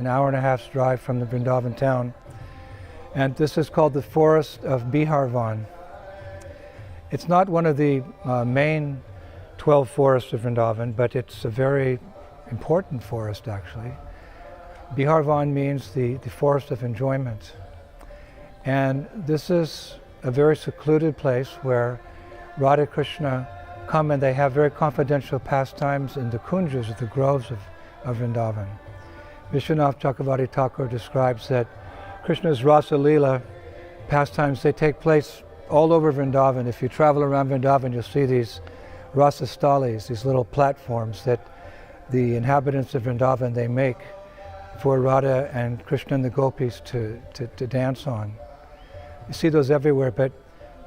an hour and a half's drive from the Vrindavan town. And this is called the forest of Biharvan. It's not one of the main 12 forests of Vrindavan, but it's a very important forest actually. Biharvan means the forest of enjoyment. And this is a very secluded place where Radha Krishna come and they have very confidential pastimes in the kunjas, the groves of Vrindavan. Vishwanath Chakravarti Thakur describes that Krishna's Rasa Leela pastimes, they take place all over Vrindavan. If you travel around Vrindavan, you'll see these Rasa Stalis, these little platforms that the inhabitants of Vrindavan, they make for Radha and Krishna and the gopis to dance on. You see those everywhere, but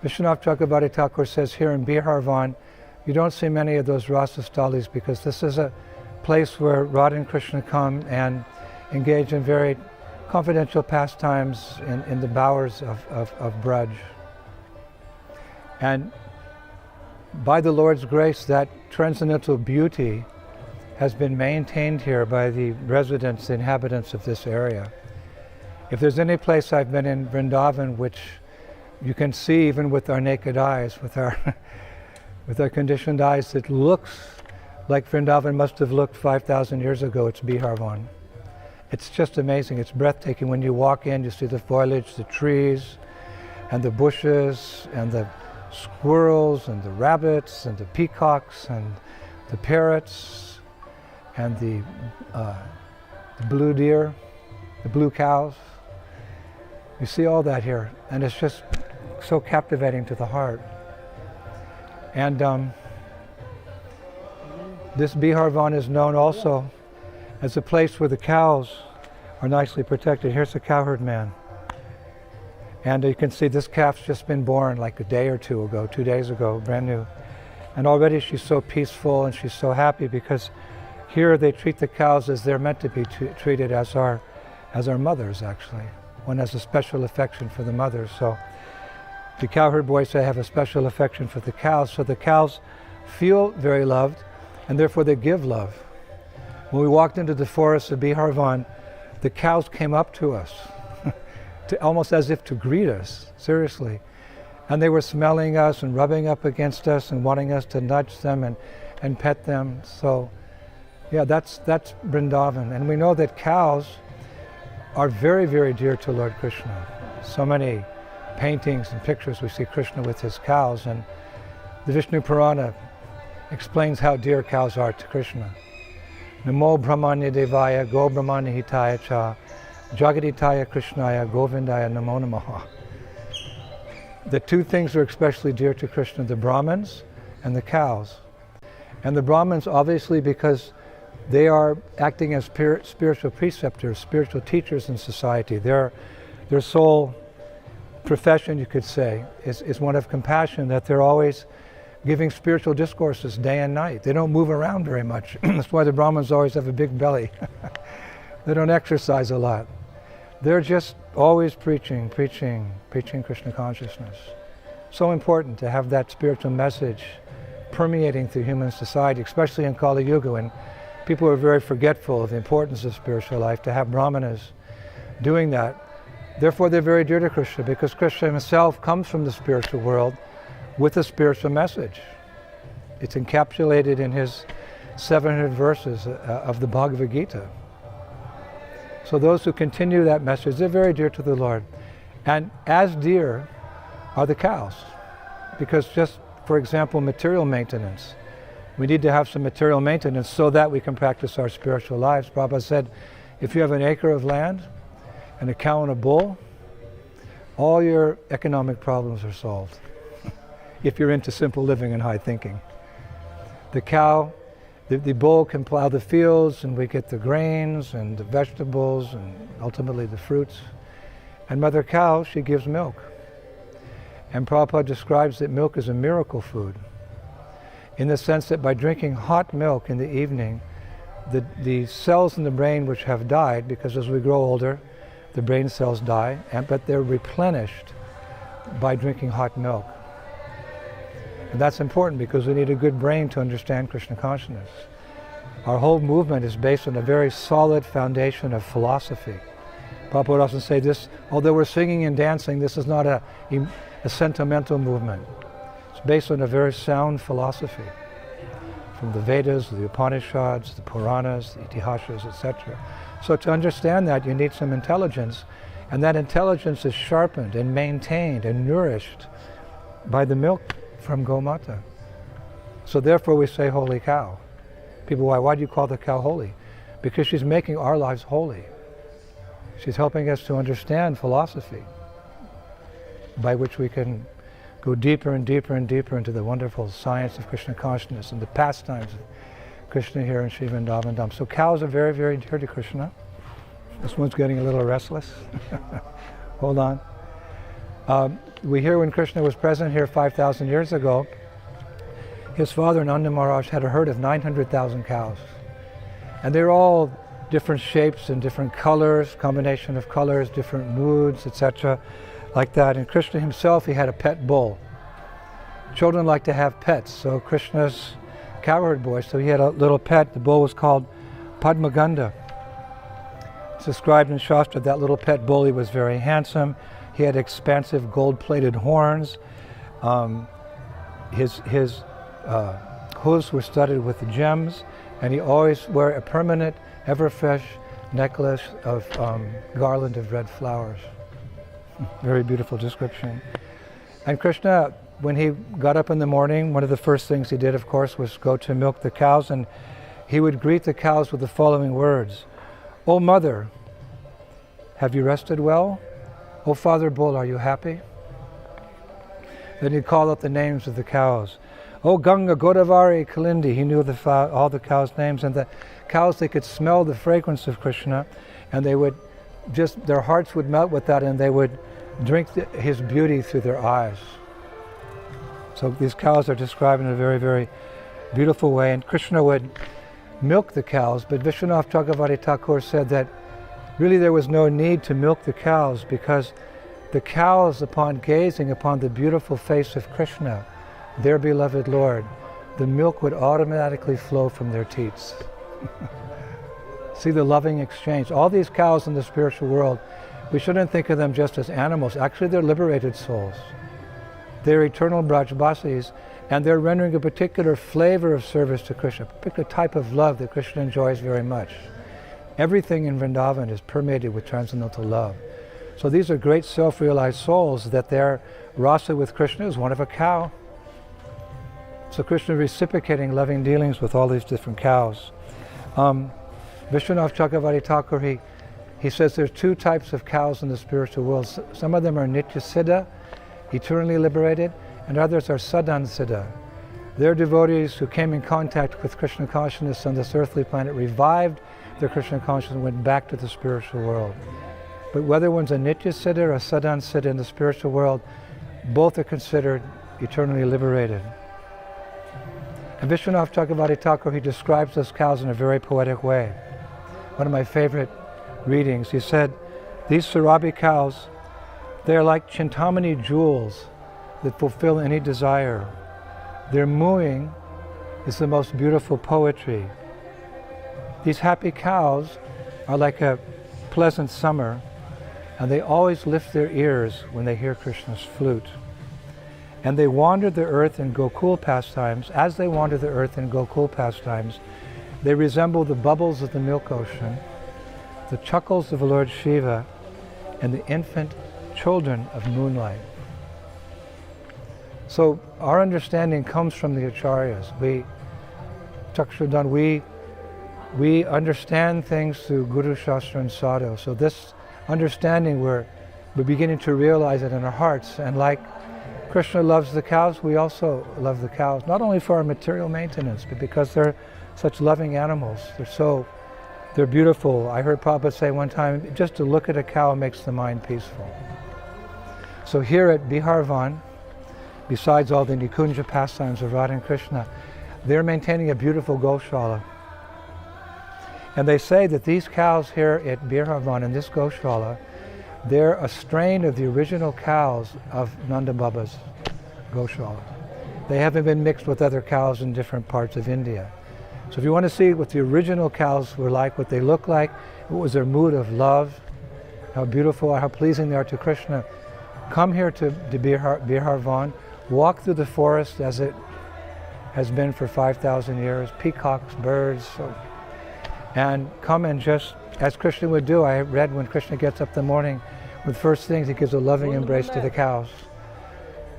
Vishwanath Chakravarti Thakur says here in Biharvan, you don't see many of those Rasa Stalis because this is a place where Radha and Krishna come and engage in very confidential pastimes in the bowers of Braj. And by the Lord's grace, that transcendental beauty has been maintained here by the residents, the inhabitants of this area. If there's any place I've been in Vrindavan which you can see even with our naked eyes, with our conditioned eyes, that looks like Vrindavan must have looked 5,000 years ago, it's Biharvan. It's just amazing, it's breathtaking. When you walk in, you see the foliage, the trees, and the bushes, and the squirrels, and the rabbits, and the peacocks, and the parrots, and the blue deer, the blue cows. You see all that here, and it's just so captivating to the heart. And this Biharvan is known also as a place where the cows are nicely protected. Here's a cowherd man. And you can see this calf's just been born like a day or two ago, 2 days ago, brand new. And already she's so peaceful and she's so happy because here they treat the cows as they're meant to be treated, as our mothers actually. One has a special affection for the mothers. So the cowherd boys, they have a special affection for the cows. So the cows feel very loved and therefore they give love. When we walked into the forest of Biharvan, the cows came up to us, almost as if to greet us, seriously. And they were smelling us and rubbing up against us and wanting us to nudge them and pet them. So yeah, that's Vrindavan. And we know that cows are very, very dear to Lord Krishna. So many paintings and pictures we see Krishna with his cows, and the Vishnu Purana explains how dear cows are to Krishna. Namo Brahmanya Devaya Go Brahmanya Hitaya Cha Jagaditaya Krishnaya Govindaya Namo Namaha. The two things are especially dear to Krishna, the Brahmins and the cows. And the Brahmins obviously because they are acting as spiritual preceptors, spiritual teachers in society. Their sole profession, you could say, is one of compassion, that they're always giving spiritual discourses day and night. They don't move around very much. That's why the Brahmins always have a big belly. They don't exercise a lot. They're just always preaching Krishna consciousness. So important to have that spiritual message permeating through human society, especially in Kali Yuga, when people are very forgetful of the importance of spiritual life, to have brahmanas doing that. Therefore they're very dear to Krishna, because Krishna himself comes from the spiritual world with a spiritual message. It's encapsulated in his 700 verses of the Bhagavad Gita. So those who continue that message, they're very dear to the Lord. And as dear are the cows, because just, for example, material maintenance. We need to have some material maintenance so that we can practice our spiritual lives. Prabhupada said, if you have an acre of land and a cow and a bull, all your economic problems are solved. If you're into simple living and high thinking. The cow, the bull can plow the fields, and we get the grains and the vegetables and ultimately the fruits. And Mother Cow, she gives milk. And Prabhupada describes that milk is a miracle food, in the sense that by drinking hot milk in the evening, the cells in the brain which have died, because as we grow older, the brain cells die, but they're replenished by drinking hot milk. And that's important because we need a good brain to understand Krishna consciousness. Our whole movement is based on a very solid foundation of philosophy. Prabhupada would often say this, although we're singing and dancing, this is not a sentimental movement. It's based on a very sound philosophy, from the Vedas, the Upanishads, the Puranas, the Itihasas, etc. So to understand that, you need some intelligence, and that intelligence is sharpened and maintained and nourished by the milk from Gomata. So therefore we say holy cow. People, why do you call the cow holy? Because she's making our lives holy. She's helping us to understand philosophy, by which we can go deeper and deeper and deeper into the wonderful science of Krishna consciousness and the pastimes of Krishna here in Sri Vrindavan Dham. So cows are very, very dear to Krishna. This one's getting a little restless. Hold on. We hear when Krishna was present here 5,000 years ago, his father Nanda Maharaj had a herd of 900,000 cows. And they're all different shapes and different colors, combination of colors, different moods, etc. like that. And Krishna himself, he had a pet bull. Children like to have pets, so Krishna's cowherd boy, so he had a little pet. The bull was called Padmaganda. It's described in Shastra that little pet bull, he was very handsome. He had expansive gold-plated horns. His hooves were studded with gems, and he always wore a permanent, ever-fresh necklace of garland of red flowers. Very beautiful description. And Krishna, when he got up in the morning, one of the first things he did, of course, was go to milk the cows, and he would greet the cows with the following words. "O mother, have you rested well? O father bull, are you happy?" Then he'd call out the names of the cows. "O Ganga, Godavari, Kalindi," he knew all the cows' names, and the cows, they could smell the fragrance of Krishna, and they would just, their hearts would melt with that, and they would drink his beauty through their eyes. So these cows are described in a very, very beautiful way, and Krishna would milk the cows, but Vishwanath Chakravarti Thakur said that really there was no need to milk the cows, because the cows, upon gazing upon the beautiful face of Krishna, their beloved Lord, the milk would automatically flow from their teats. See the loving exchange. All these cows in the spiritual world, we shouldn't think of them just as animals. Actually, they're liberated souls. They're eternal Brajbasis, and they're rendering a particular flavor of service to Krishna, a particular type of love that Krishna enjoys very much. Everything in Vrindavan is permeated with transcendental love. So these are great self-realized souls that their rasa with Krishna is one of a cow. So Krishna reciprocating loving dealings with all these different cows. Vishwanath Chakravarti Thakur, he says there's two types of cows in the spiritual world. Some of them are Nitya Siddha, eternally liberated, and others are Sadan Siddha. They're devotees who came in contact with Krishna consciousness on this earthly planet, revived their Krishna consciousness, and went back to the spiritual world. But whether one's a Nitya Siddha or a Sadan Siddha in the spiritual world, both are considered eternally liberated. And Vishwanath Chakravarti Thakur, he describes those cows in a very poetic way. One of my favorite readings, he said, these Surabhi cows, they are like Chintamani jewels that fulfill any desire. Their mooing is the most beautiful poetry. These happy cows are like a pleasant summer, and they always lift their ears when they hear Krishna's flute. And they wander the earth in Gokul pastimes. As they wander the earth in Gokul pastimes, they resemble the bubbles of the milk ocean, the chuckles of Lord Shiva, and the infant children of moonlight. So our understanding comes from the acharyas. We understand things through Guru, Shastra, and Sadhu. So this understanding, we're beginning to realize it in our hearts. And like Krishna loves the cows, we also love the cows, not only for our material maintenance, but because they're such loving animals. They're beautiful. I heard Prabhupada say one time, just to look at a cow makes the mind peaceful. So here at Biharvan, besides all the Nikunja pastimes of Radha and Krishna, they're maintaining a beautiful Goshala. And they say that these cows here at Biharvan, in this Goshala, they're a strain of the original cows of Nanda Baba's Goshala. They haven't been mixed with other cows in different parts of India. So if you want to see what the original cows were like, what they look like, what was their mood of love, how beautiful, how pleasing they are to Krishna, come here to Bihar, walk through the forest as it has been for 5,000 years, peacocks, birds, and come and just, as Krishna would do, I read when Krishna gets up in the morning, with first things he gives a loving embrace to the cows.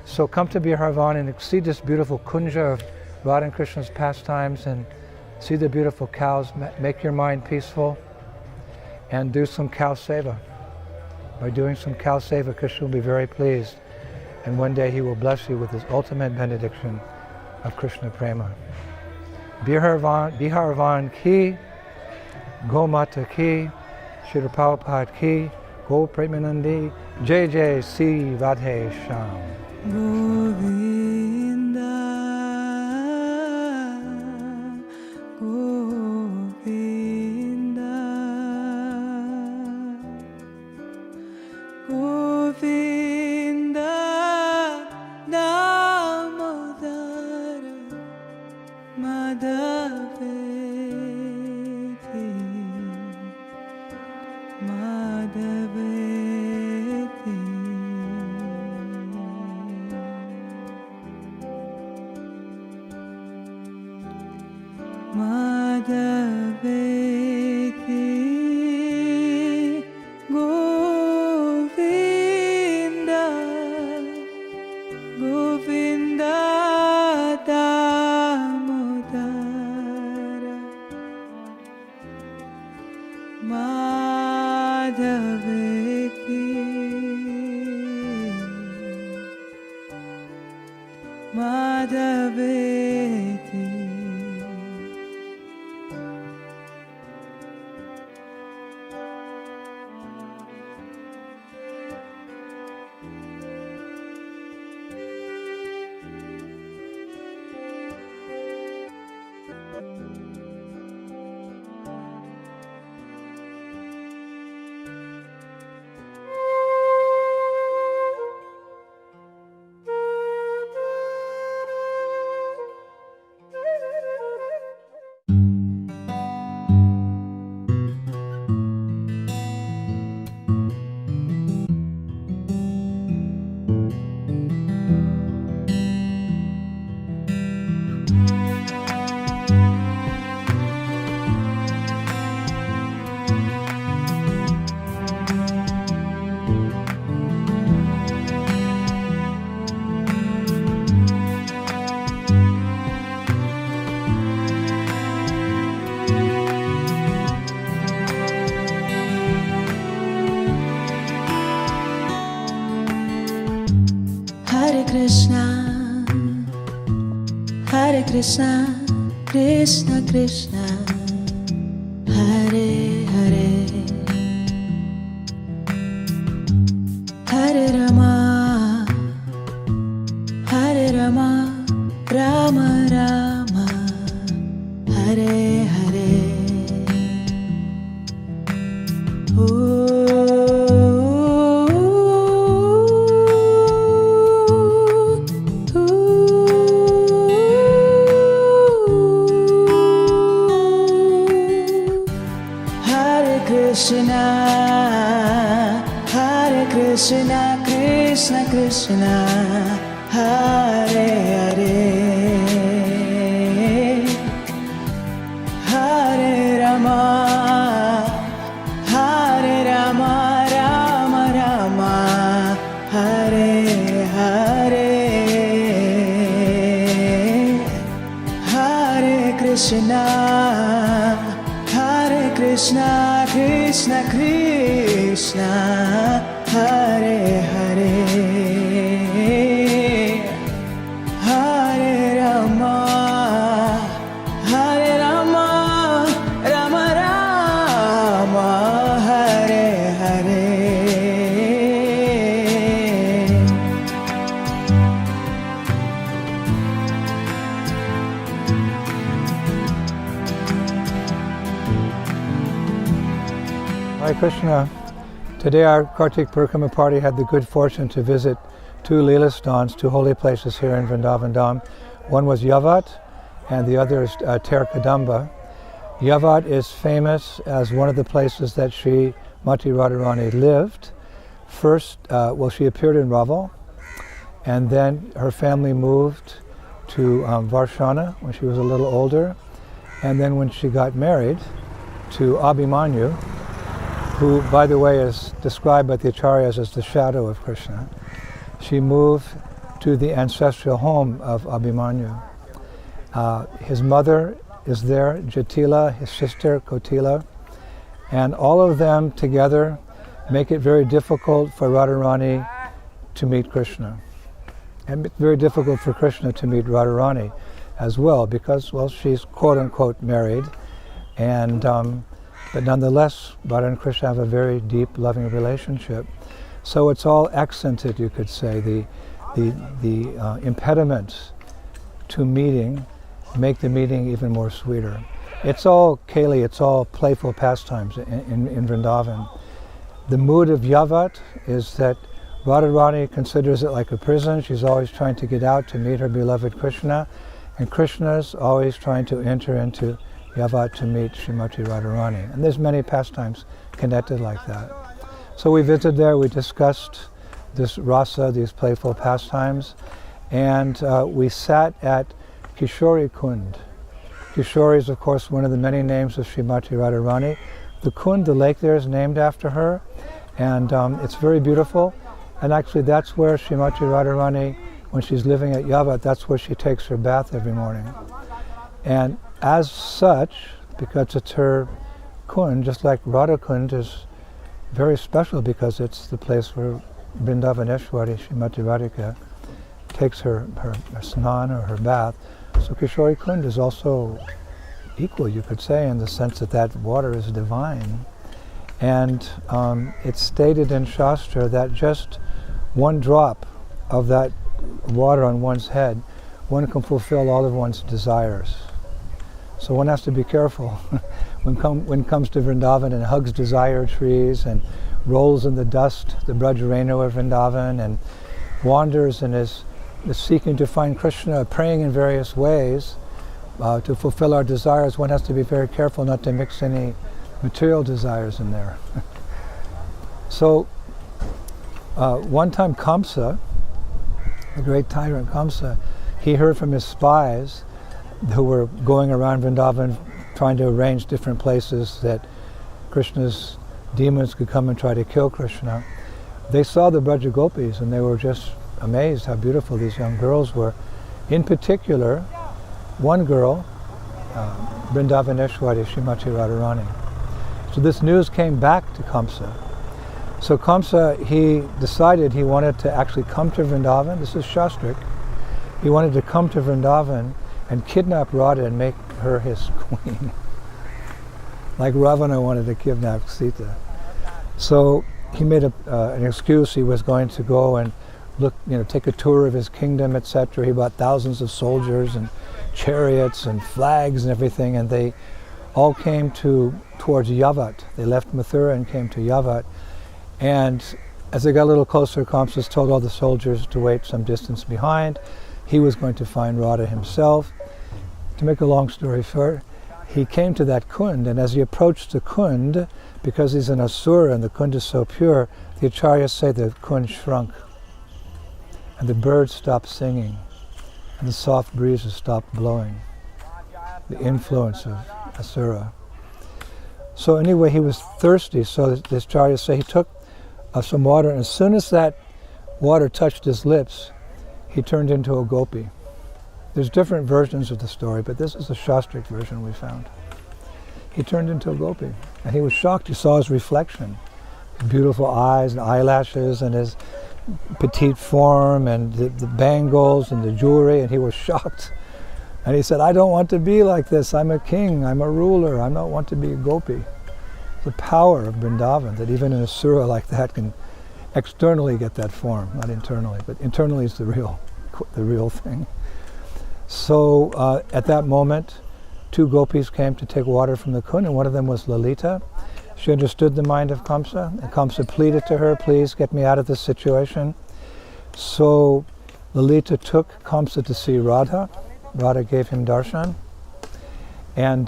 So come to Bihar and see this beautiful kunja of Radha and Krishna's pastimes and see the beautiful cows, make your mind peaceful, and do some cow seva. By doing some cow seva, Krishna will be very pleased, and one day he will bless you with his ultimate benediction of Krishna Prema. Bihar ki, Gomata ki, Shri Prabhupada ki, Go Premanandi, Jai Jai Si Radhe Sham. Govinda, Govinda, Govinda, Damodara, Madhaveti, Madhaveti. Madhaveti, Govinda, Govinda, Damodara, Madhaveti, Madhaveti. Hare Krishna, Krishna Krishna, Hare Hare, Hare Rama, Hare Rama, Rama Rama, Hare Hare. Krishna, Hare Krishna, Krishna Krishna, Hare Hare, Hare Rama, Hare Rama, Rama Rama, Hare Hare, Hare Krishna, Hare Krishna, Krishna Krishna, Hare Hare, Hare Rama, Hare Rama, Rama Rama, Hare Hare. Hare Krishna. Today our Kartik Parikrama party had the good fortune to visit two Leela stands, two holy places here in Vrindavan Dham. One was Yavat and the other is Terkadamba. Yavat is famous as one of the places that Srimati Radharani lived. First, she appeared in Raval, and then her family moved to Varshana when she was a little older, and then when she got married to Abhimanyu, who, by the way, is described by the Acharyas as the shadow of Krishna, she moved to the ancestral home of Abhimanyu. His mother is there, Jatila, his sister Kotila, and all of them together make it very difficult for Radharani to meet Krishna. And very difficult for Krishna to meet Radharani as well, because, well, she's quote-unquote married, and but nonetheless, Radha and Krishna have a very deep, loving relationship. So it's all accented, you could say. The impediments to meeting make the meeting even more sweeter. It's all keli, it's all playful pastimes in Vrindavan. The mood of Yavat is that Radharani considers it like a prison. She's always trying to get out to meet her beloved Krishna, and Krishna's always trying to enter into Yavat to meet Srimati Radharani. And there's many pastimes connected like that. So we visited there, we discussed this rasa, these playful pastimes, and we sat at Kishori Kund. Kishori is, of course, one of the many names of Srimati Radharani. The Kund, the lake there, is named after her, and it's very beautiful. And actually that's where Srimati Radharani, when she's living at Yavat, that's where she takes her bath every morning. And as such, because it's her Kund, just like Radha Kund is very special because it's the place where Vrindavaneshwari, Srimati Radhika, takes her snan or her bath. So Kishori Kund is also equal, you could say, in the sense that that water is divine. And it's stated in Shastra that just one drop of that water on one's head, one can fulfill all of one's desires. So one has to be careful when it comes to Vrindavan and hugs desire trees and rolls in the dust, the Brajrenu of Vrindavan, and wanders and is seeking to find Krishna, praying in various ways to fulfill our desires. One has to be very careful not to mix any material desires in there. So one time Kamsa, the great tyrant Kamsa, he heard from his spies who were going around Vrindavan trying to arrange different places that Krishna's demons could come and try to kill Krishna. They saw the Braja Gopis and they were just amazed how beautiful these young girls were. In particular, one girl, Vrindavaneshwari, Srimati Radharani. So this news came back to Kamsa. So Kamsa, he decided he wanted to actually come to Vrindavan. This is Shastrik. He wanted to come to Vrindavan and kidnap Radha and make her his queen. Like Ravana wanted to kidnap Sita. So he made an excuse. He was going to go and look, take a tour of his kingdom, etc. He brought thousands of soldiers and chariots and flags and everything, and they all came towards Yavat. They left Mathura and came to Yavat. And as they got a little closer, Kamsa told all the soldiers to wait some distance behind. He was going to find Radha himself. To make a long story short, he came to that Kund, and as he approached the Kund, because he's an Asura and the Kund is so pure, the Acharyas say the Kund shrunk. And the birds stopped singing, and the soft breezes stopped blowing. The influence of Asura. So anyway, he was thirsty, so the Acharyas say he took some water, and as soon as that water touched his lips, he turned into a gopi. There's different versions of the story, but this is the Shastric version we found. He turned into a gopi, and he was shocked. He saw his reflection, his beautiful eyes and eyelashes and his petite form and the bangles and the jewelry, and he was shocked. And he said, I don't want to be like this. I'm a king, I'm a ruler, I don't want to be a gopi. The power of Vrindavan, that even an Asura like that can externally get that form, not internally, but internally is the real thing. So at that moment, two gopis came to take water from the Kund, and one of them was Lalita. She understood the mind of Kamsa, and Kamsa pleaded to her, please get me out of this situation. So Lalita took Kamsa to see Radha, Radha gave him darshan. And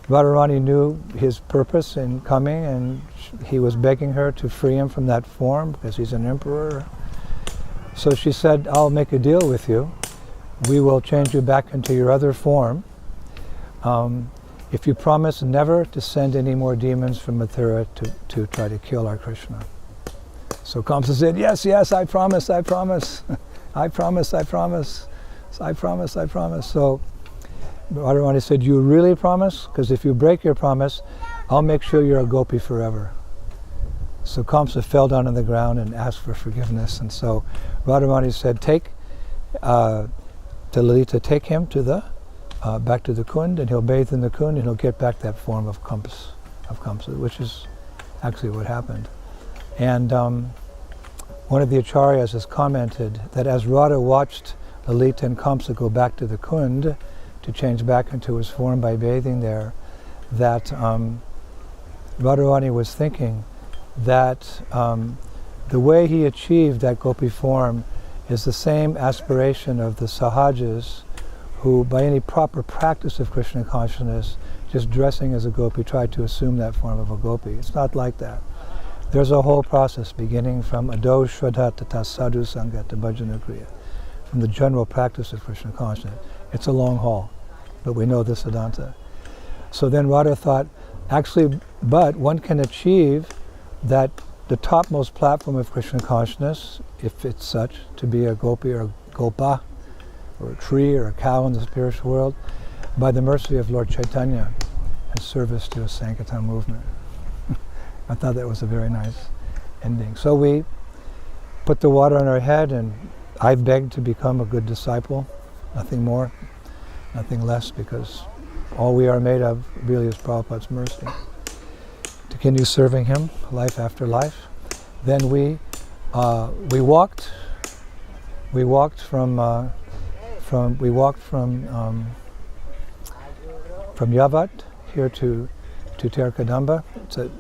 Radharani knew his purpose in coming, and he was begging her to free him from that form because he's an emperor. So she said, I'll make a deal with you. We will change you back into your other form if you promise never to send any more demons from Mathura to try to kill our Krishna. So Kamsa said, yes, yes, I promise, I promise. I promise, I promise. I promise, I promise. So Radharani said, you really promise? Because if you break your promise, I'll make sure you're a gopi forever. So Kamsa fell down on the ground and asked for forgiveness. And so Radharani said, take to Lalita, take him to the back to the Kund, and he'll bathe in the Kund, and he'll get back that form of Kamsa, which is actually what happened. And one of the acharyas has commented that as Radha watched Lalita and Kamsa go back to the Kund to change back into his form by bathing there, that Radharani was thinking that the way he achieved that gopi form is the same aspiration of the sahajas who, by any proper practice of Krishna consciousness, just dressing as a gopi, tried to assume that form of a gopi. It's not like that. There's a whole process beginning from ado shraddha tata sadhu sangha to bhajana kriya, from the general practice of Krishna consciousness. It's a long haul, but we know the Siddhanta. So then Radha thought, actually, but one can achieve that the topmost platform of Krishna consciousness, if it's such, to be a gopi or a gopa, or a tree or a cow in the spiritual world, by the mercy of Lord Chaitanya and service to a Sankirtan movement. I thought that was a very nice ending. So we put the water on our head, and I begged to become a good disciple, nothing more, nothing less, because all we are made of really is Prabhupada's mercy. To continue serving him life after life. Then we walked from Yavat here to Terkadamba. It's a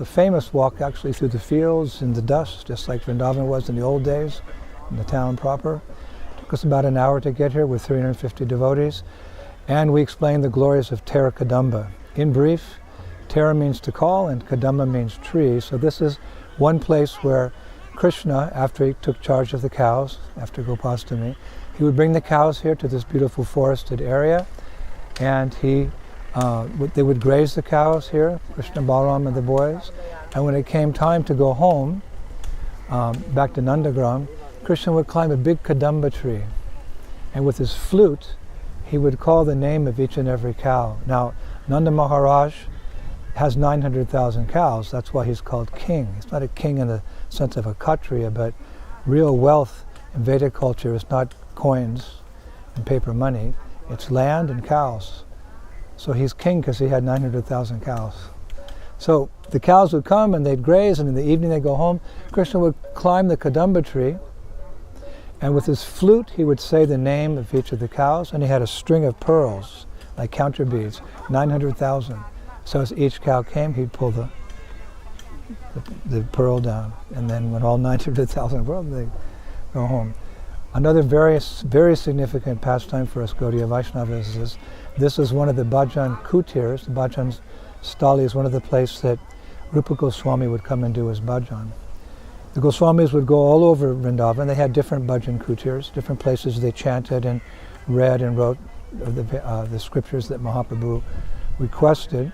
famous walk actually through the fields in the dust, just like Vrindavan was in the old days, in the town proper. It took us about an hour to get here with 350 devotees. And we explained the glories of Terkadamba. In brief, Tara means to call and Kadamba means tree. So this is one place where Krishna, after he took charge of the cows, after Gopastami, he would bring the cows here to this beautiful forested area, and they would graze the cows here, Krishna, Balaram, and the boys. And when it came time to go home, back to Nandagram, Krishna would climb a big Kadamba tree, and with his flute, he would call the name of each and every cow. Now, Nanda Maharaj has 900,000 cows. That's why he's called king. He's not a king in the sense of a Kshatriya, but real wealth in Vedic culture is not coins and paper money. It's land and cows. So he's king because he had 900,000 cows. So the cows would come and they'd graze, and in the evening they'd go home. Krishna would climb the Kadamba tree, and with his flute he would say the name of each of the cows, and he had a string of pearls, like counter beads, 900,000. So as each cow came, he'd pull the pearl down, and then when all 900,000 were, they'd go home. Another very significant pastime for us Gaudiya Vaishnavas is this is one of the bhajan kutirs. The bhajan stali is one of the places that Rupa Goswami would come and do his bhajan. The Goswamis would go all over Vrindavan. They had different bhajan kutirs, different places they chanted and read and wrote the scriptures that Mahaprabhu requested.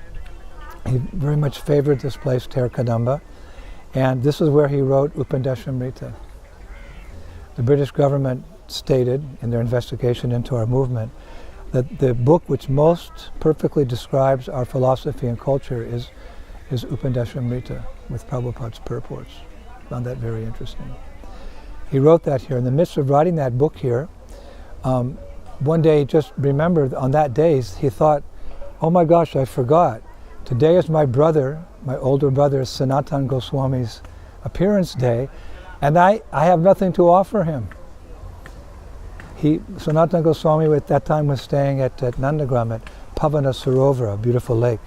He very much favored this place, Terkadamba, and this is where he wrote Upadeshamrita. The British government stated in their investigation into our movement that the book which most perfectly describes our philosophy and culture is Upadeshamrita with Prabhupada's purports. Found that very interesting. He wrote that here. In the midst of writing that book here, one day he just remembered on that day, he thought, oh my gosh, I forgot. Today is my older brother Sanatan Goswami's appearance day, and I have nothing to offer him. Sanatan Goswami at that time was staying at Nandagram at Pavana Sarovar, a beautiful lake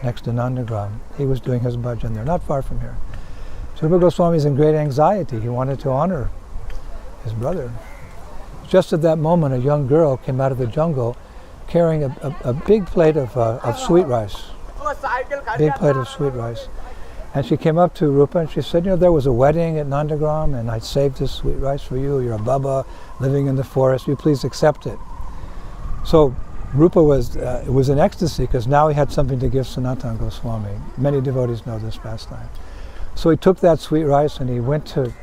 next to Nandagram. He was doing his bhajan there, not far from here. So Rupa Goswami is in great anxiety. He wanted to honor his brother. just at that moment, a young girl came out of the jungle carrying a big plate of sweet rice. Big plate of sweet rice. And she came up to Rupa and she said, there was a wedding at Nandagram and I saved this sweet rice for you. You're a Baba living in the forest. You please accept it. So Rupa was in ecstasy because now he had something to give Sanatana Goswami. Many devotees know this pastime. So he took that sweet rice and he went to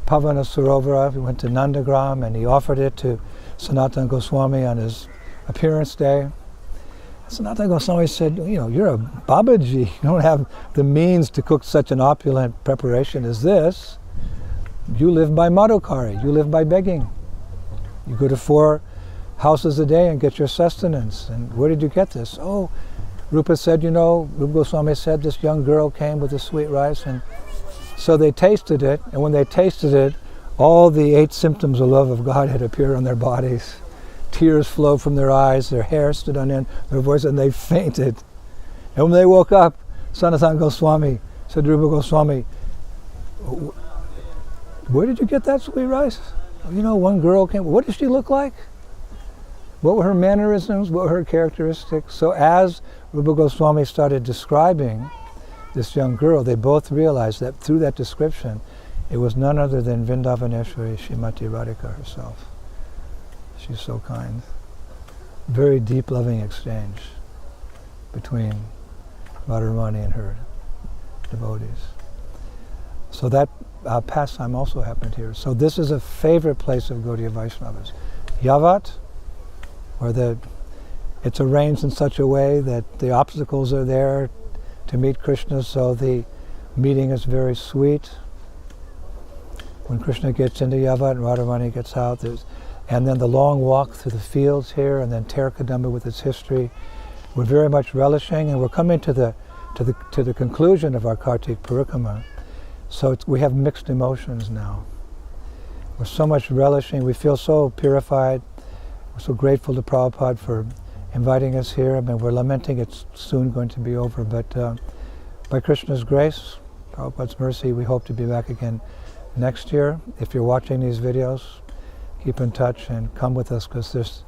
Pavana Sarovara, he went to Nandagram and he offered it to Sanatana Goswami on his appearance day. Sanatana Goswami said, you're a Babaji. You don't have the means to cook such an opulent preparation as this. You live by Madhukari. You live by begging. You go to 4 houses a day and get your sustenance. And where did you get this? Oh, Rupa said, Rupa Goswami said this young girl came with the sweet rice. And so they tasted it. And when they tasted it, all the 8 symptoms of love of God had appeared on their bodies. Tears flowed from their eyes, their hair stood on end, their voice, and they fainted. And when they woke up, Sanatana Goswami said to Rupa Goswami, where did you get that sweet rice? One girl came. What did she look like? What were her mannerisms? What were her characteristics? So as Rupa Goswami started describing this young girl, they both realized that through that description, it was none other than Vrindavaneshwari Srimati Radhika herself. She's so kind. Very deep, loving exchange between Radharani and her devotees. So that pastime also happened here. So this is a favorite place of Gaudiya Vaishnavas. Yavat, where it's arranged in such a way that the obstacles are there to meet Krishna, so the meeting is very sweet. When Krishna gets into Yavat and Radharani gets out, and then the long walk through the fields here, and then Terkadamba with its history, we're very much relishing, and we're coming to the conclusion of our Kartik Parikrama. So we have mixed emotions now. We're so much relishing. We feel so purified. We're so grateful to Prabhupada for inviting us here. We're lamenting it's soon going to be over, but by Krishna's grace, Prabhupada's mercy, we hope to be back again next year. If you're watching these videos, keep in touch and come with us, because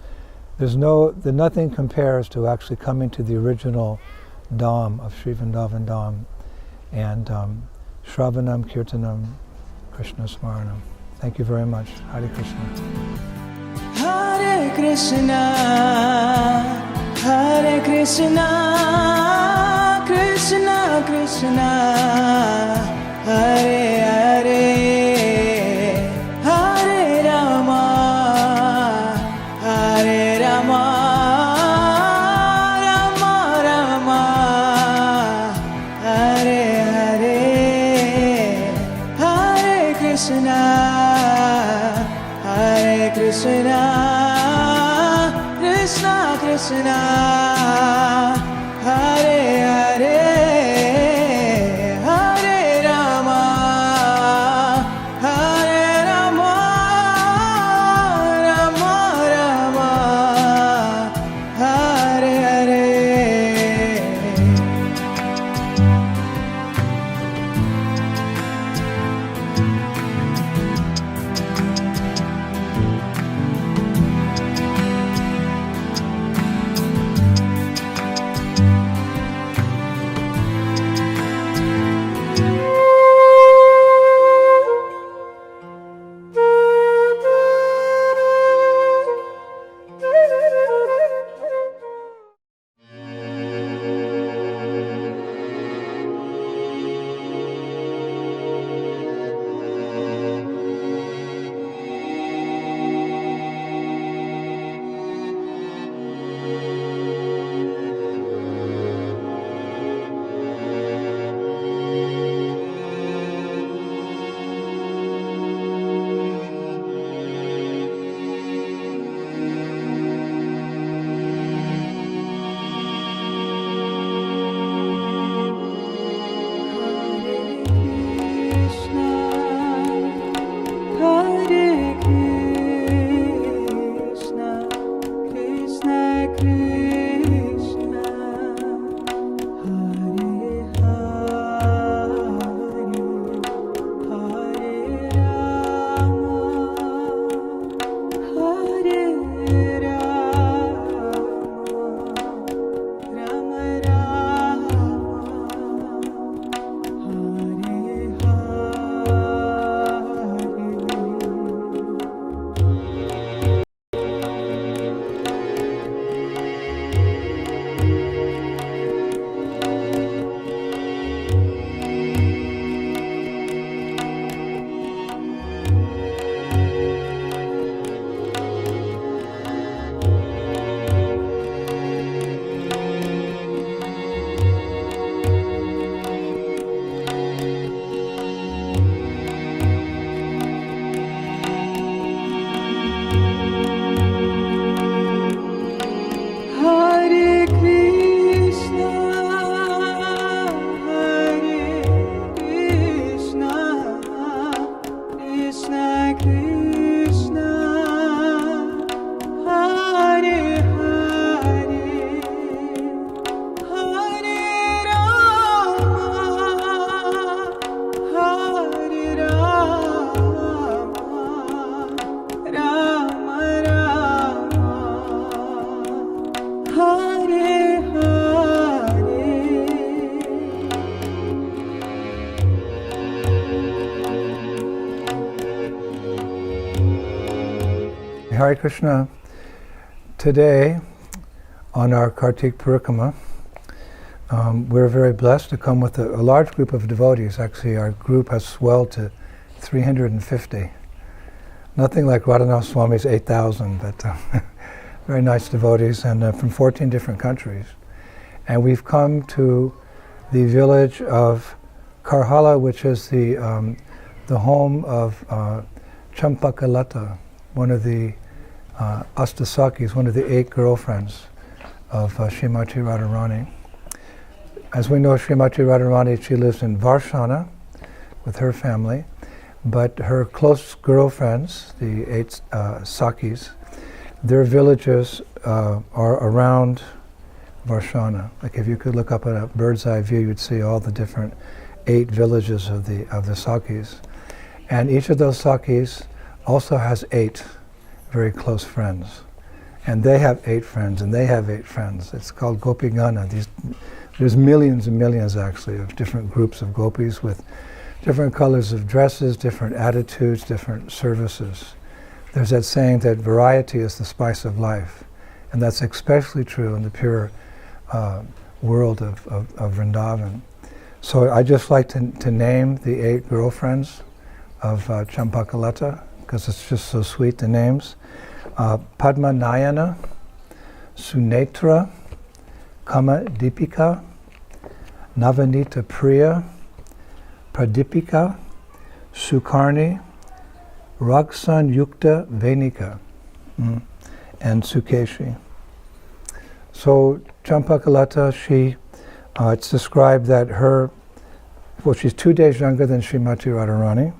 nothing compares to actually coming to the original Dham of Sri Vrindavan Dham and Shravanam, Kirtanam, Krishna Smaranam. Thank you very much. Hare Krishna. Hare Krishna, Hare Krishna, Krishna Krishna, Hare Hare. Krishna Krishna, Hare Hare, Hare Rama, Hare Rama, Rama Rama, Hare Hare. Hare Krishna. Today, on our Kartik Parikrama, we're very blessed to come with a large group of devotees. Actually, our group has swelled to 350. Nothing like Radhanath Swami's 8,000, but very nice devotees, and from 14 different countries. And we've come to the village of Karhala, which is the home of Champakalata, one of the Astasakis, one of the 8 girlfriends of Srimati Radharani. As we know, Srimati Radharani, she lives in Varshana with her family, but her close girlfriends, the 8 Sakis, their villages are around Varshana. Like if you could look up at a bird's eye view, you'd see all the different 8 villages of the Sakis. And each of those Sakis also has 8 very close friends. And they have 8 friends, and they have 8 friends. It's called Gopigana. There's millions and millions, actually, of different groups of gopis with different colors of dresses, different attitudes, different services. There's that saying that variety is the spice of life. And that's especially true in the pure world of Vrindavan. So I just like to name the 8 girlfriends of Champakalata, because it's just so sweet, the names. Padma Nayana, Sunetra, Kama Deepika, Navanita Priya, Pradipika, Sukarni, Raksan Yukta Venika, and Sukeshi. So Champakalata, it's described that she's 2 days younger than Srimati Radharani.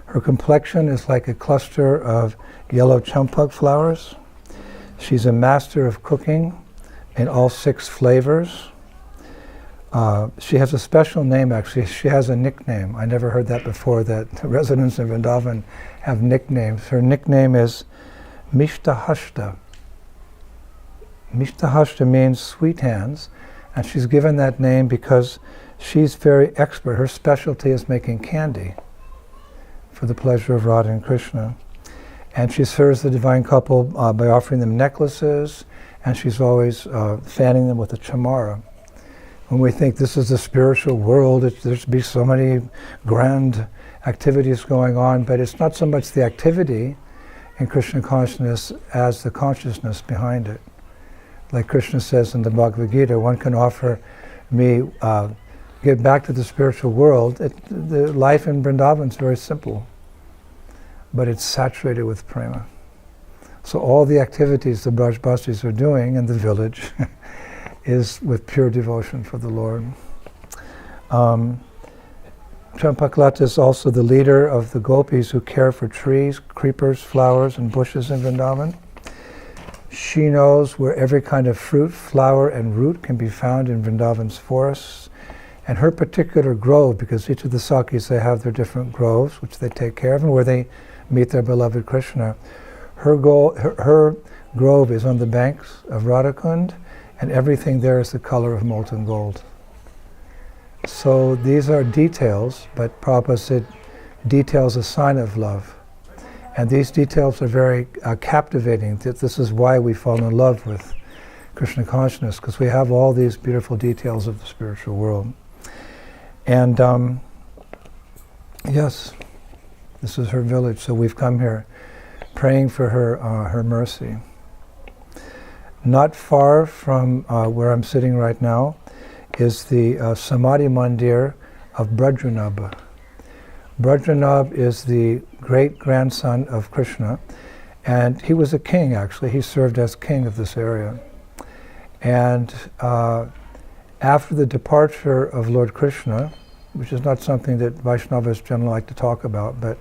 Her complexion is like a cluster of yellow champak flowers. She's a master of cooking in all 6 flavors. She has a special name, actually. She has a nickname. I never heard that before, that residents of Vrindavan have nicknames. Her nickname is Mishtahashta. Mishtahashta means sweet hands, and she's given that name because she's very expert. Her specialty is making candy for the pleasure of Radha and Krishna. And she serves the divine couple by offering them necklaces, and she's always fanning them with a chamara. When we think this is the spiritual world, there's be so many grand activities going on, but it's not so much the activity in Krishna consciousness as the consciousness behind it. Like Krishna says in the Bhagavad Gita, one can offer me, get back to the spiritual world. The life in Vrindavan is very simple, but it's saturated with prema. So all the activities the Brajbasis are doing in the village is with pure devotion for the Lord. Champakalata is also the leader of the gopis who care for trees, creepers, flowers, and bushes in Vrindavan. She knows where every kind of fruit, flower, and root can be found in Vrindavan's forests. And her particular grove, because each of the Sakis, they have their different groves, which they take care of, and where they meet their beloved Krishna. Her grove is on the banks of Radhakund, and everything there is the color of molten gold. So these are details, but Prabhupada said details a sign of love. And these details are very captivating. This is why we fall in love with Krishna consciousness, because we have all these beautiful details of the spiritual world. And yes, this is her village, so we've come here praying for her mercy. Not far from where I'm sitting right now is the Samadhi Mandir of Brajranab. Brajranab is the great-grandson of Krishna, and he was a king, actually. He served as king of this area. And after the departure of Lord Krishna, which is not something that Vaishnavas generally like to talk about, but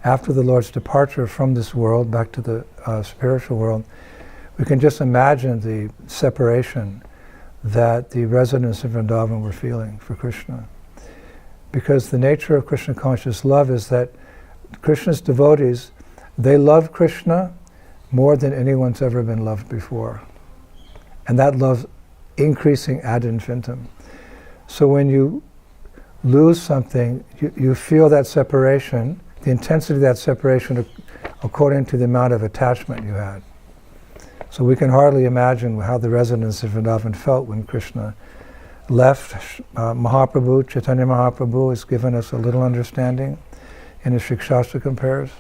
after the Lord's departure from this world back to the spiritual world, we can just imagine the separation that the residents of Vrindavan were feeling for Krishna. Because the nature of Krishna conscious love is that Krishna's devotees, they love Krishna more than anyone's ever been loved before. And that love's increasing ad infinitum. So when you lose something, you feel that separation, the intensity of that separation according to the amount of attachment you had. So we can hardly imagine how the residents of Vrindavan felt when Krishna left. Mahaprabhu, Chaitanya Mahaprabhu, has given us a little understanding in his Shikshastra compares.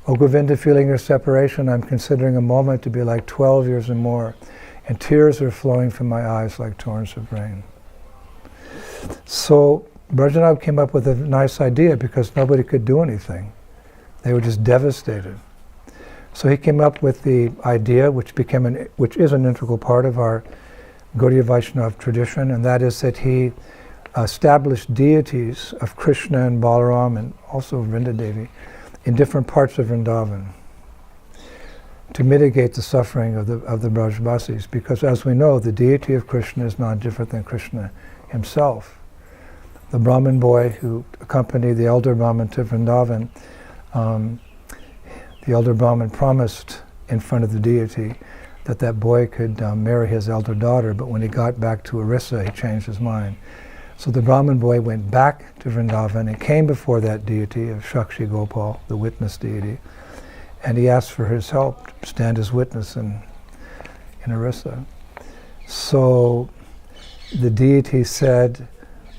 O Govinda, feeling your separation, I'm considering a moment to be like 12 years and more, and tears are flowing from my eyes like torrents of rain. So Brajanab came up with a nice idea because nobody could do anything. They were just devastated. So he came up with the idea, which is an integral part of our Gaudiya Vaishnava tradition, and that is that he established deities of Krishna and Balaram and also Vrindadevi in different parts of Vrindavan to mitigate the suffering of the Brajvasis, because as we know, the deity of Krishna is not different than Krishna himself. The Brahmin boy who accompanied the elder Brahmin to Vrindavan, the elder Brahmin promised in front of the deity that boy could marry his elder daughter, but when he got back to Orissa, he changed his mind. So the Brahmin boy went back to Vrindavan and came before that deity of Shakshi Gopal, the witness deity, and he asked for his help to stand as witness in Orissa. So the deity said,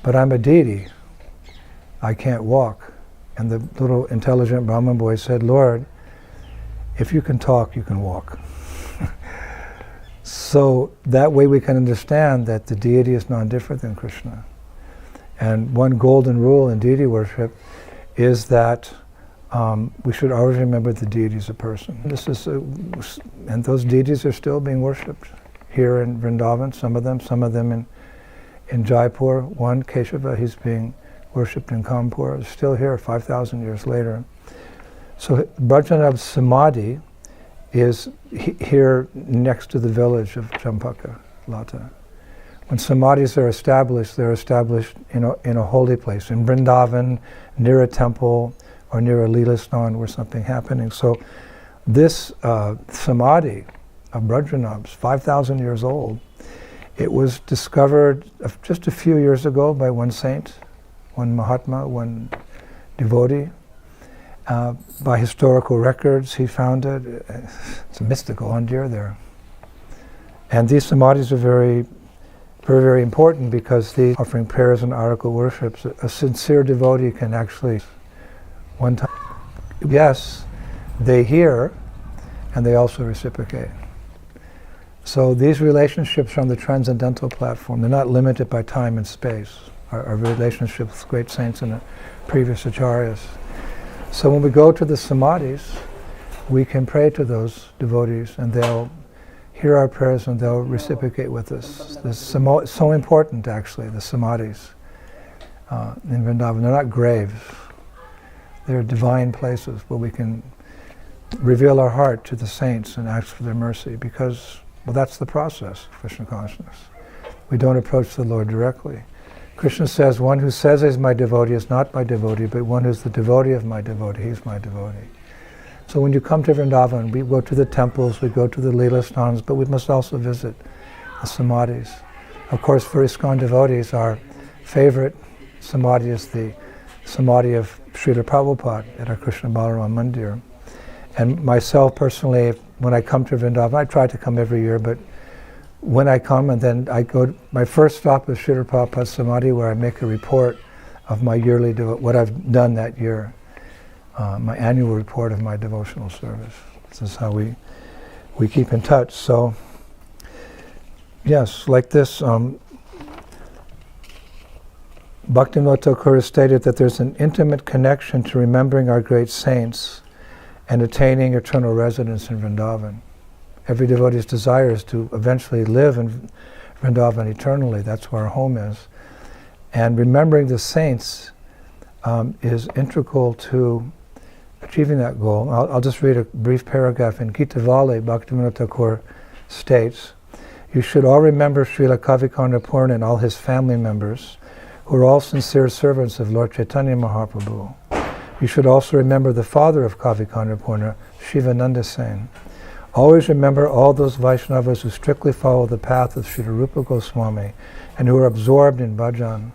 but I'm a deity, I can't walk. And the little intelligent Brahmin boy said, Lord, if you can talk, you can walk. So that way we can understand that the deity is not different than Krishna. And one golden rule in deity worship is that we should always remember the deity is a person. And those deities are still being worshipped here in Vrindavan, some of them in Jaipur. One, Keshava, he's being worshipped in Kanpur, is still here 5,000 years later. So Brajanab's Samadhi is here next to the village of Champaka, Lata. When samadhis are established, they're established in a holy place, in Vrindavan, near a temple, or near a Leela Snan where something happening. So this Samadhi of Brajanab's, 5,000 years old, it was discovered just a few years ago by one saint, one Mahatma, one devotee. By historical records, he found it. It's a mystical wonder there. And these samadhis are very, very, very important because the offering prayers and article worships, a sincere devotee can actually, one time, yes, they hear and they also reciprocate. So these relationships are on the transcendental platform. They're not limited by time and space. Our relationship with great saints and previous acharyas. So when we go to the samadhis, we can pray to those devotees and they'll hear our prayers and they'll reciprocate with us. This is so important actually, the samadhis in Vrindavan. They're not graves. They're divine places where we can reveal our heart to the saints and ask for their mercy because, well, that's the process of Krishna consciousness. We don't approach the Lord directly. Krishna says, one who says he's my devotee is not my devotee, but one who's the devotee of my devotee, he's my devotee. So when you come to Vrindavan, we go to the temples, we go to the Leela Stans, but we must also visit the samadhis. Of course, for ISKCON devotees, our favorite samadhi is the samadhi of Srila Prabhupada at our Krishna Balaram Mandir. And myself personally, when I come to Vrindavan, I try to come every year, but when I come and then I go, my first stop is Srila Prabhupada's Samadhi, where I make a report of my yearly, what I've done that year, my annual report of my devotional service. This is how we keep in touch. So, yes, like this, Bhaktivinoda Thakur has stated that there's an intimate connection to remembering our great saints and attaining eternal residence in Vrindavan. Every devotee's desire is to eventually live in Vrindavan eternally. That's where our home is. And remembering the saints is integral to achieving that goal. I'll just read a brief paragraph. In Gita Valley, Bhaktivinoda Thakur states, you should all remember Srila Kavikarna Purna and all his family members, who are all sincere servants of Lord Chaitanya Mahaprabhu. You should also remember the father of Kavikarna Purna, Shivananda Sen. Always remember all those Vaishnavas who strictly follow the path of Srila Rupa Goswami and who are absorbed in bhajan.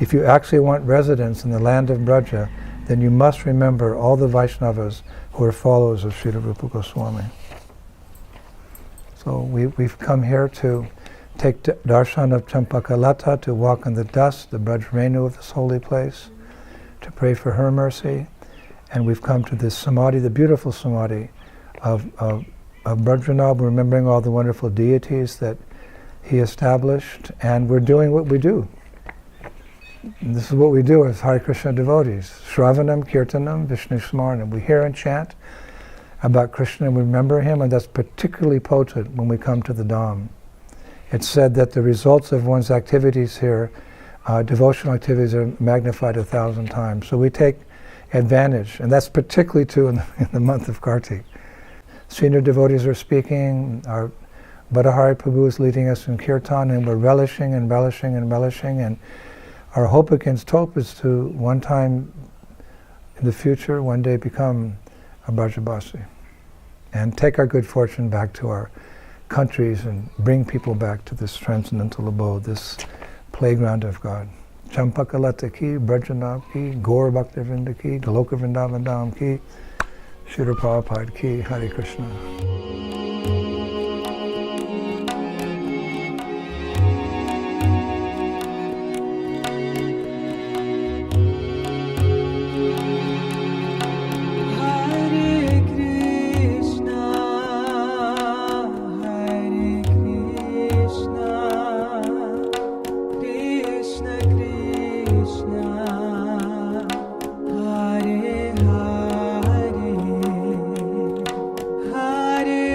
If you actually want residence in the land of Braja, then you must remember all the Vaishnavas who are followers of Srila Rupa Goswami. So we've come here to take darshan of Champakalata, to walk in the dust, the Brajrenu of this holy place, to pray for her mercy. And we've come to this samadhi, the beautiful samadhi of Brajranab, remembering all the wonderful deities that he established, and we're doing what we do. And this is what we do as Hare Krishna devotees. Shravanam, Kirtanam, Vishnu Smaranam. We hear and chant about Krishna and we remember him, and that's particularly potent when we come to the Dham. It's said that the results of one's activities here, devotional activities, are magnified 1,000 times. So we take advantage, and that's particularly true in the month of Kartik. Senior devotees are speaking, our Badahari Prabhu is leading us in Kirtan, and we're relishing and relishing and relishing, and our hope against hope is to one time in the future, one day become a Brajabasi and take our good fortune back to our countries and bring people back to this transcendental abode, this playground of God. Champakalata ki, Brajanab ki, Gaur Bhakta Vrinda ki, Goloka Vrindavan Dham ki, Srila Prabhupada ki, Hare Krishna. Hare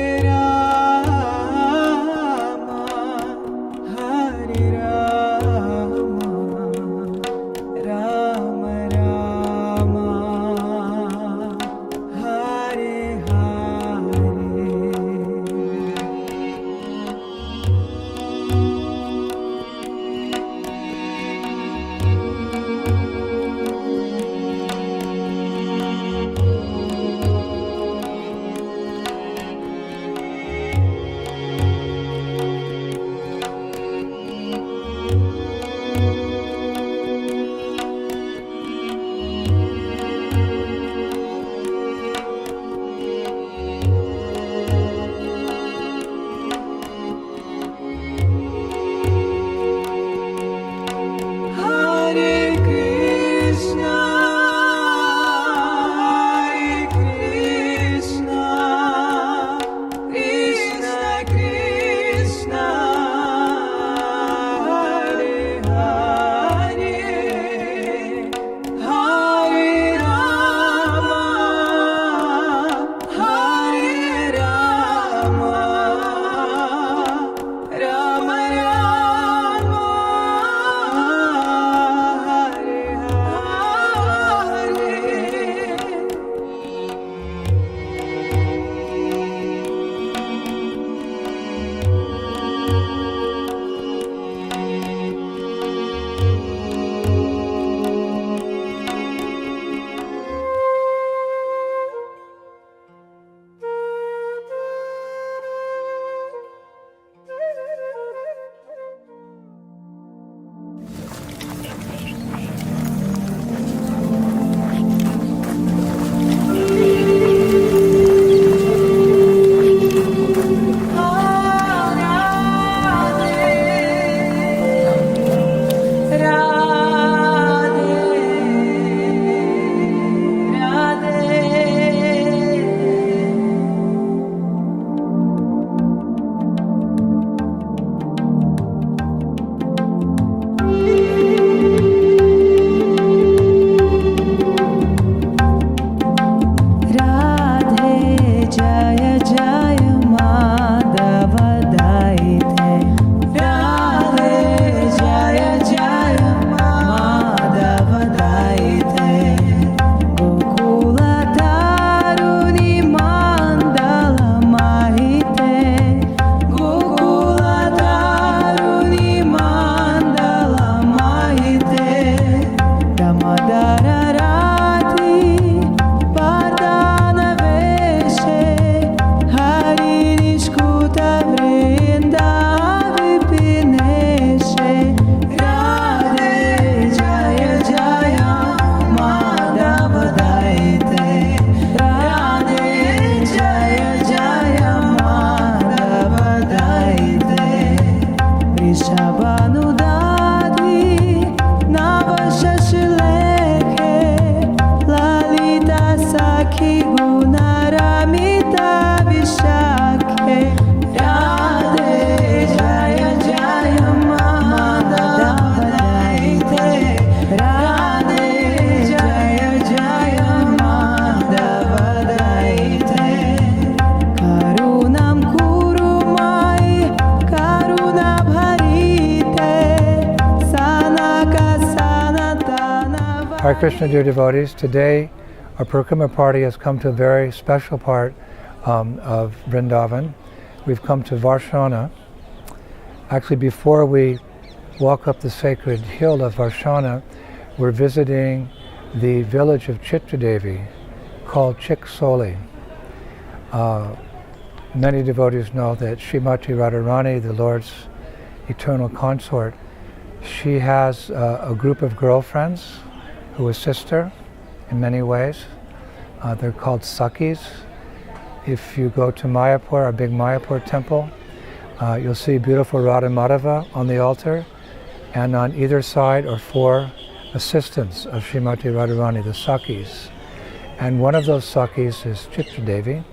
Hare Krishna, dear devotees. Today, our Parikrama party has come to a very special part of Vrindavan. We've come to Varshana. Actually, before we walk up the sacred hill of Varshana, we're visiting the village of Chitradevi, called Chiksoli. Many devotees know that Srimati Radharani, the Lord's eternal consort, she has a group of girlfriends who assist her in many ways. They're called Sakhis. If you go to Mayapur, our big Mayapur temple, you'll see beautiful Radha Madhava on the altar, and on either side are 4 assistants of Srimati Radharani, the Sakhis. And one of those Sakhis is Chitradevi.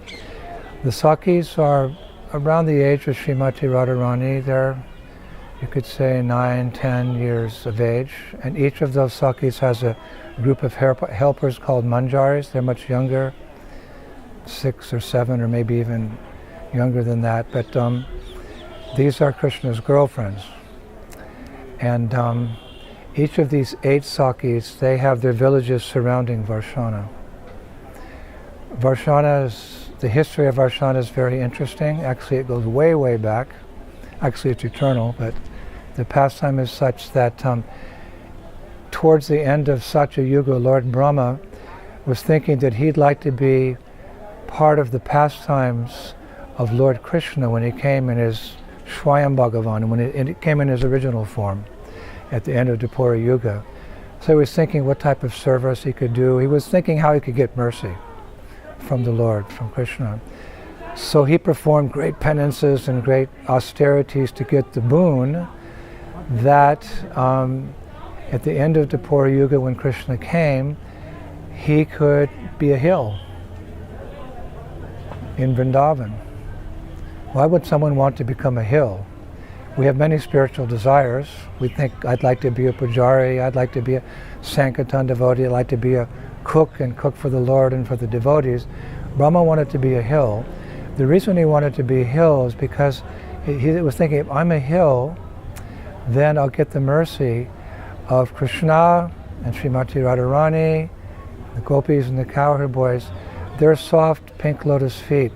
The Sakhis are around the age of Srimati Radharani. They're, you could say, 9, 10 years of age. And each of those Sakhis has a group of helpers called Manjaris. They're much younger, 6 or 7 or maybe even younger than that. But these are Krishna's girlfriends. And each of these 8 Sakhis, they have their villages surrounding Varshana. The history of Varshana is very interesting. Actually, it goes way, way back. Actually, it's eternal, but the pastime is such that towards the end of Satya Yuga, Lord Brahma was thinking that he'd like to be part of the pastimes of Lord Krishna when he came in his Swayam Bhagavan, when he came in his original form at the end of Dwapara Yuga. So he was thinking what type of service he could do. He was thinking how he could get mercy from the Lord, from Krishna. So he performed great penances and great austerities to get the boon that at the end of Dwapara Yuga, when Krishna came, he could be a hill in Vrindavan. Why would someone want to become a hill? We have many spiritual desires. We think, I'd like to be a pujari, I'd like to be a Sankirtan devotee, I'd like to be a cook and cook for the Lord and for the devotees. Brahma wanted to be a hill. The reason he wanted to be a hill is because he was thinking, if I'm a hill, then I'll get the mercy of Krishna and Srimati Radharani, the gopis and the cowherd boys. Their soft pink lotus feet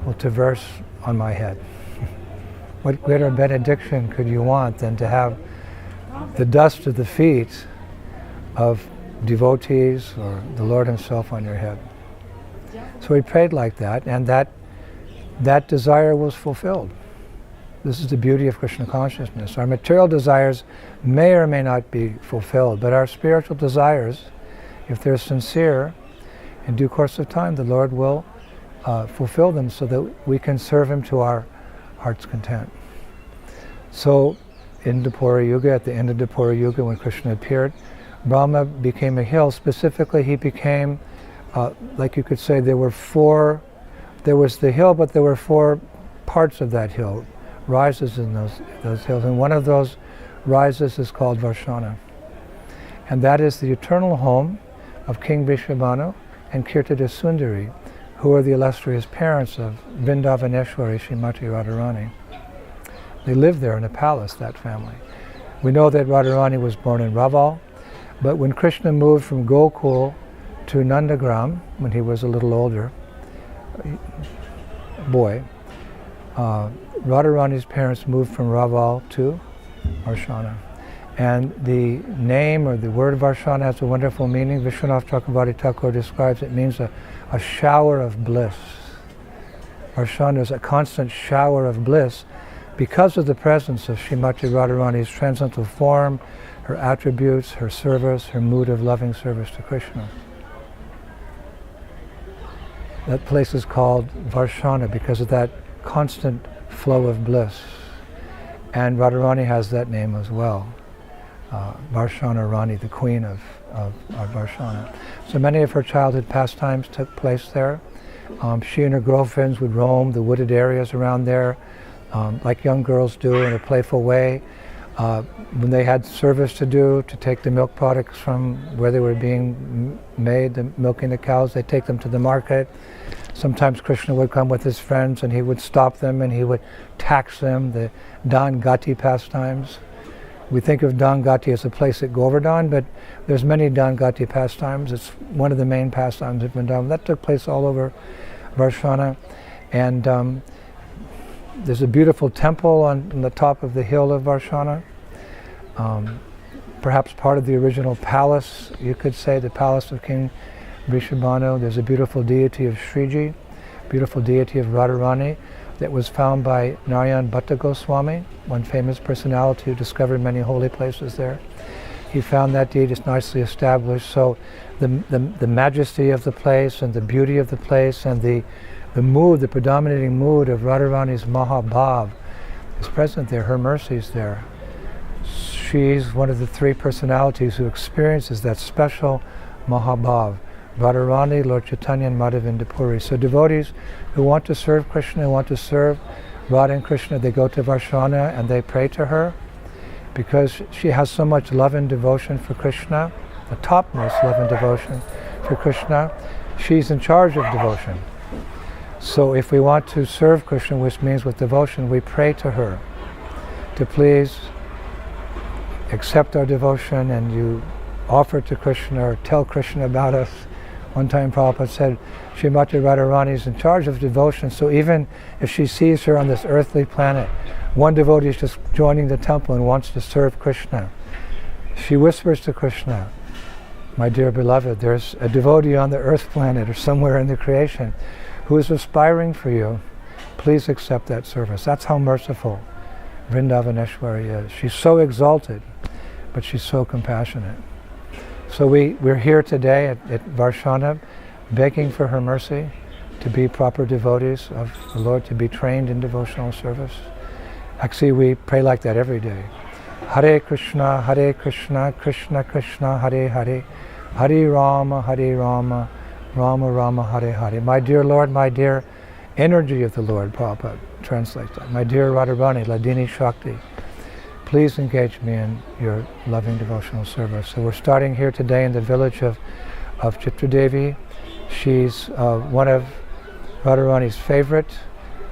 will traverse on my head. What greater benediction could you want than to have the dust of the feet of devotees or the Lord himself on your head? So he prayed like that, and that desire was fulfilled. This is the beauty of Krishna consciousness. Our material desires may or may not be fulfilled, but our spiritual desires, if they're sincere, in due course of time, the Lord will fulfill them so that we can serve him to our heart's content. So in Dwapara Yuga, at the end of Dwapara Yuga, when Krishna appeared, Brahma became a hill. Specifically, he became, like you could say, there was the hill, but there were 4 parts of that hill, rises in those hills. And one of those rises is called Varshana. And that is the eternal home of King Vrishabhanu and Kirtada Sundari, who are the illustrious parents of Vrindavaneshwari Srimati Radharani. They lived there in a palace, that family. We know that Radharani was born in Raval, but when Krishna moved from Gokul to Nandagram, when he was a little older boy, Radharani's parents moved from Raval to Varshana. And the name or the word Varshana has a wonderful meaning. Vishwanath Chakravarti Thakur describes it means a shower of bliss. Varshana is a constant shower of bliss because of the presence of Srimati Radharani's transcendental form, her attributes, her service, her mood of loving service to Krishna. That place is called Varshana because of that constant flow of bliss. And Radharani has that name as well. Varshana Rani, the queen of Varshana. So many of her childhood pastimes took place there. She and her girlfriends would roam the wooded areas around there, like young girls do, in a playful way. When they had service to do, to take the milk products from where they were being made, the milking the cows, they'd take them to the market. Sometimes Krishna would come with his friends and he would stop them and he would tax them, the Dan Gati pastimes. We think of Dangati as a place at Govardhan, but there's many Dangati pastimes. It's one of the main pastimes of Vrindavan. That took place all over Varshana. And there's a beautiful temple on the top of the hill of Varshana. Perhaps part of the original palace, you could say, the palace of King Vrishabhanu. There's a beautiful deity of Shriji, beautiful deity of Radharani that was found by Narayan Bhatta Goswami, one famous personality who discovered many holy places there. He found that deity is nicely established. So the majesty of the place and the beauty of the place and the mood, the predominating mood of Radharani's Mahabhav is present there, her mercy is there. She's one of the three personalities who experiences that special Mahabhav. Radharani, Lord Chaitanya, and Madhavinda Puri. So devotees who want to serve Krishna, who want to serve Radha and Krishna, they go to Varshana and they pray to her because she has so much love and devotion for Krishna, the topmost love and devotion for Krishna. She's in charge of devotion. So if we want to serve Krishna, which means with devotion, we pray to her to please accept our devotion, and you offer to Krishna or tell Krishna about us. One time Prabhupada said, Srimati Radharani is in charge of devotion, so even if she sees her on this earthly planet, one devotee is just joining the temple and wants to serve Krishna. She whispers to Krishna, my dear beloved, there's a devotee on the earth planet or somewhere in the creation who is aspiring for you. Please accept that service. That's how merciful Vrindavaneshwari is. She's so exalted, but she's so compassionate. So we're here today at Varshana begging for her mercy to be proper devotees of the Lord, to be trained in devotional service. Actually, we pray like that every day. Hare Krishna, Krishna Krishna, Hare Hare, Hare Rama, Rama Rama, Hare Hare. My dear Lord, my dear energy of the Lord, Prabhupada translates that. My dear Radharani, Ladini Shakti, please engage me in your loving devotional service. So we're starting here today in the village of Chitradevi. She's one of Radharani's favorite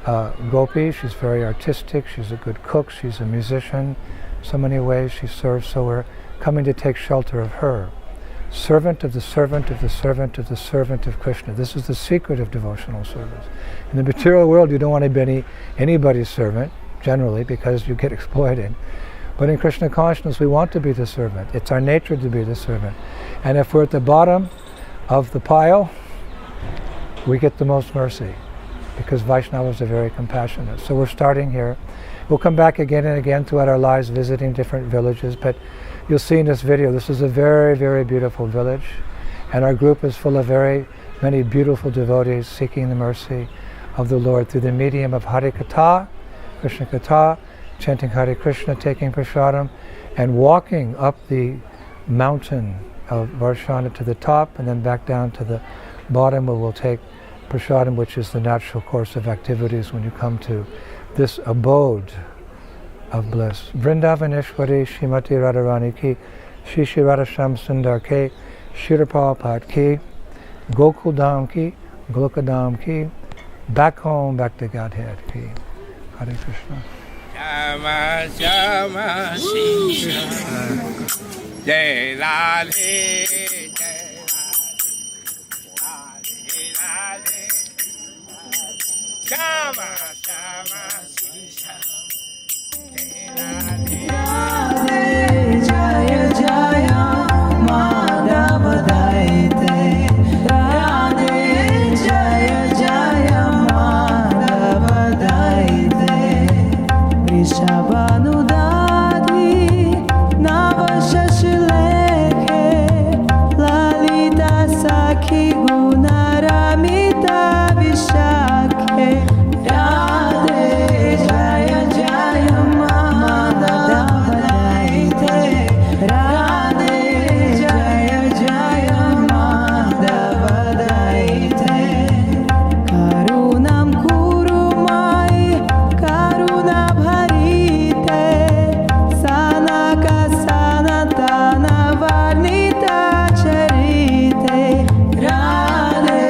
gopis. She's very artistic, she's a good cook, she's a musician. So many ways she serves, so we're coming to take shelter of her. Servant of the servant of the servant of the servant of Krishna. This is the secret of devotional service. In the material world, you don't want to be anybody's servant, generally, because you get exploited. But in Krishna consciousness, we want to be the servant. It's our nature to be the servant. And if we're at the bottom of the pile, we get the most mercy, because Vaishnavas are very compassionate. So we're starting here. We'll come back again and again throughout our lives visiting different villages, but you'll see in this video, this is a very, very beautiful village, and our group is full of very many beautiful devotees seeking the mercy of the Lord through the medium of Hare Katha, Krishna Katha, chanting Hare Krishna, taking prasadam, and walking up the mountain of Varshana to the top and then back down to the bottom where we'll take prasadam, which is the natural course of activities when you come to this abode of bliss. Vrindavaneshwari Srimati Radharani ki, Shri Shri Radhasham Sundar ki, Shri Prabhupada ki, Gokul Dham ki, Golokadam ki, back home, back to Godhead ki. Hare Krishna. Shama Shama Shri Jai Radhe Jai Radhe Radhe Shama Shama Shri Jai Radhe Radhe Jaya Jaya Madhava Daite. Radhe Jaya Jaya Madhava Daite. Vrishabhanu Dadi Nava Shashilekhe Lalita Sakhi Gunaramita Vishakhe. Radhe Jaya Jaya Madhava Daite. Radhe Jaya Jaya Madhava Daite. Karunam Kurumai Karuna Bharite. Sanaka Sanatana Varnita Charite. Radhe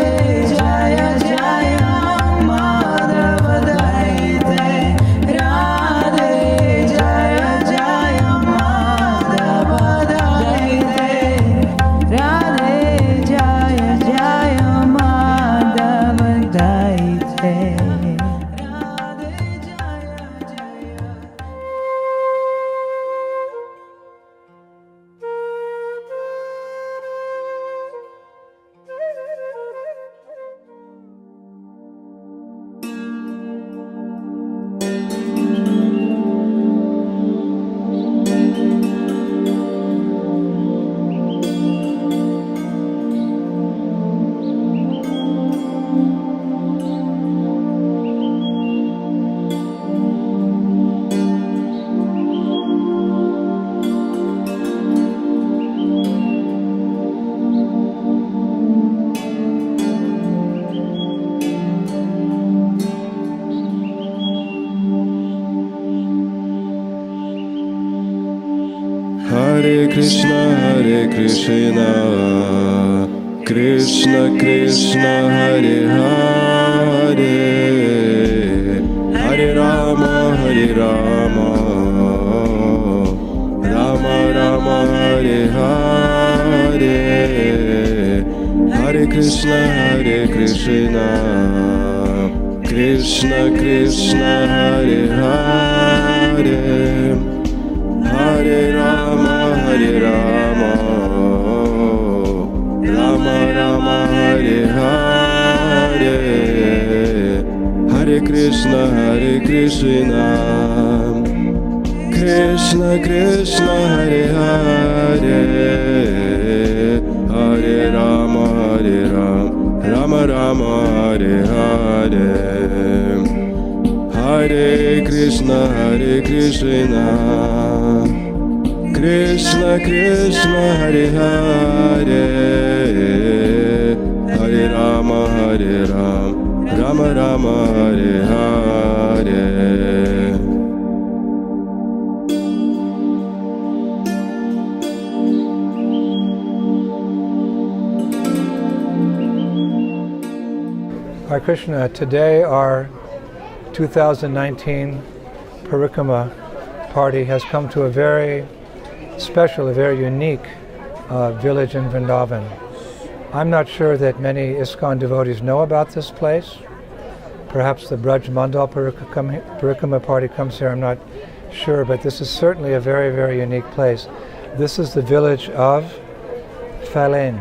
Krishna Krishna Krishna Hare Hare Hare Rama Rama Rama Hare Hare Hare Krishna Krishna Krishna Hare Hare Hare Rama Rama Rama Hare Hare Hare Krishna Krishna Krishna Hare Hare Hare Rama Rama Rama Hare Hare Hare Krishna Krishna Krishna Hare Hare Hare Rama Rama Rama Hare Hare. Hare Krishna, today our 2019 Parikrama party has come to a very special, a very unique village in Vrindavan. I'm not sure that many ISKCON devotees know about this place. Perhaps the Braj Mandal Parikrama party comes here, I'm not sure, but this is certainly a very, very unique place. This is the village of Phalen.